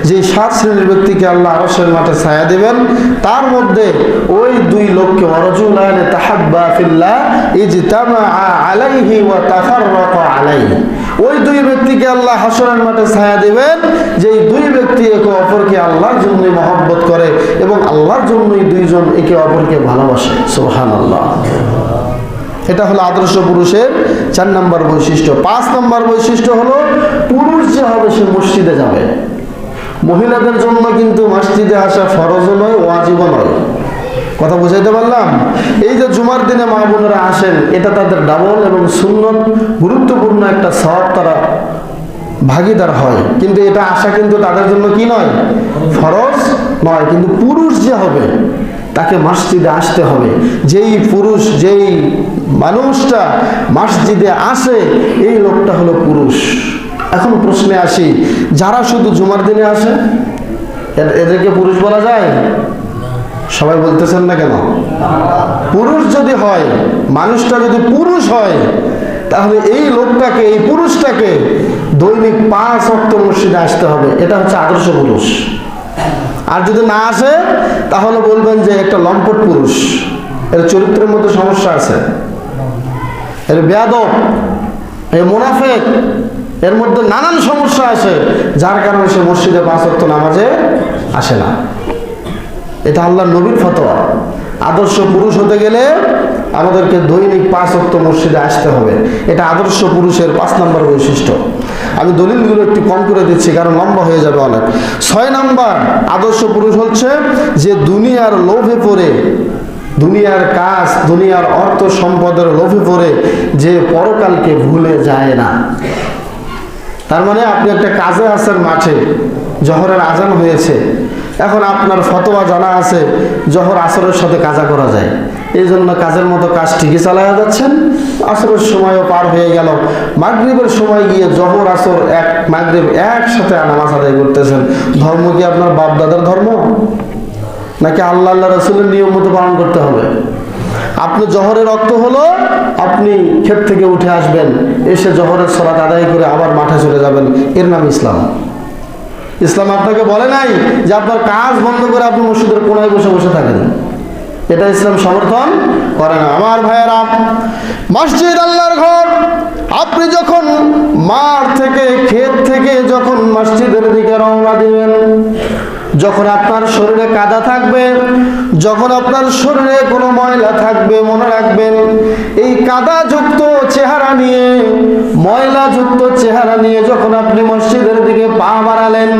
যে 7 শ্রেণীর ব্যক্তিকে আল্লাহ আরশের মাঠে ছায়া দিবেন, তার মধ্যে ওই 2 লোককে ওয়ারাজুলান তাহাব্বা ফিল্লাহ ইজতামা আলাইহি ওয়া তাফাররাকা আলাইহি, ওই 2 ব্যক্তিকে আল্লাহ হাশরের মাঠে ছায়া দিবেন যেই 2 ব্যক্তি একে অপরকে আল্লাহর জন্যই মহব্বত করে এবং আল্লাহর জন্যই 2 জন একে অপরকে ভালোবাসে। সুবহানাল্লাহ। এটা হলো আদর্শ পুরুষের 4 নম্বর বৈশিষ্ট্য। 5 নম্বর বৈশিষ্ট্য হলো পুরুষ যে হবে সে মসজিদে যাবে। মহিলাদের জন্য কিন্তু মসজিদে আসা ফরজও নয়, ওয়াজিবও নয়। কথা বুঝাইতে পারলাম? এই যে জুমার দিনে মা বোনেরা আসেন, এটা তাদের ডাবল এবং সুন্নত, গুরুত্বপূর্ণ একটা সওয়াব তারা ভাগীদার হয়, কিন্তু এটা আসা কিন্তু তাদের জন্য কি নয়, ফরজ নয়। কিন্তু পুরুষ যে হবে তাকে মসজিদে আসতে হবে। যেই পুরুষ, যেই মানুষটা মসজিদে আসে, এই লোকটা হলো পুরুষ। এখন প্রশ্নে আসি, যারা শুধু জুমার দিনে আসে এদেরকে পুরুষ বলা যায়? সবাই বলতেছেন না কেন? পুরুষ যদি হয়, মানুষটা যদি পুরুষ হয়, তাহলে এই লোকটাকে, এই পুরুষটাকে দৈনিক 5 ওয়াক্ত মসজিদে আসতে হবে। এটা হচ্ছে আদর্শ পুরুষ। আর যদি না আসে তাহলে বলবেন যে একটা লম্পট পুরুষ, এর চরিত্রের মধ্যে সমস্যা আছে, এর বেয়াদব, এর মুনাফিক, এর মধ্যে নানান সমস্যা আছে, যার কারণে সে মসজিদে 5 ওয়াক্ত নামাজে আসে না। এটা আল্লাহর নবীর ফতোয়া। আদর্শ পুরুষ হতে গেলে আমাদেরকে দৈনিক 5 ওয়াক্ত মসজিদে আসতে হবে। এটা আদর্শ পুরুষের 5 নম্বর বৈশিষ্ট্য। আমি দলিলগুলো একটু কম করে দিচ্ছি কারণ লম্বা হয়ে যাবে অনেক। 6 নম্বর আদর্শ পুরুষ হচ্ছে যে দুনিয়ার লোভে পড়ে, দুনিয়ার কাজ, দুনিয়ার অর্থ সম্পদের লোভে পড়ে যে পরকালকে ভুলে যায় না। তার মানে আপনি একটা কাজে আছেন, মাঠে জোহরের আজান হয়েছে, এখন আপনার ফতোয়া জানা আছে জোহর আসরের সাথে কাজা করা যায়, এই জন্য কাজের মতো কাজ ঠিকই চালায়া যাচ্ছেন। আসরের সময়ও পার হয়ে গেল, মাগরিবের সময় গিয়ে জোহর আসর মাগরিব একসাথে নামাজ আদায় করতেছেন। ধর্ম কি আপনার বাপ দাদার ধর্ম, নাকি আল্লাহ আল্লাহ রাসূলের নিয়ম মতো পালন করতে হবে? আপনি জোহরের রক্ত হলো, আপনি ক্ষেত থেকে উঠে আসবেন, এসে জোহরের সালাত আদায় করে আবার মাঠে চলে যাবেন, এর নাম ইসলাম। ইসলাম আপনাকে বলে নাই যে আপনার কাজ বন্ধ করে আপনি মসজিদের কোনায় বসে বসে থাকেন। এটা ইসলাম সমর্থন করে না। আমার ভাইয়েরা, মসজিদ আল্লাহর ঘর। আপনি যখন মাঠ থেকে, ক্ষেত থেকে যখন মসজিদের দিকে রওনা দিবেন, যখন আপনার শরীরে কাদা থাকবে, যখন আপনার শরীরে কোনো ময়লা থাকবে, মনে রাখবেন এই কাদাযুক্ত চেহারা নিয়ে, ময়লাযুক্ত চেহারা নিয়ে যখন আপনি মসজিদের দিকে পা বাড়ালেন,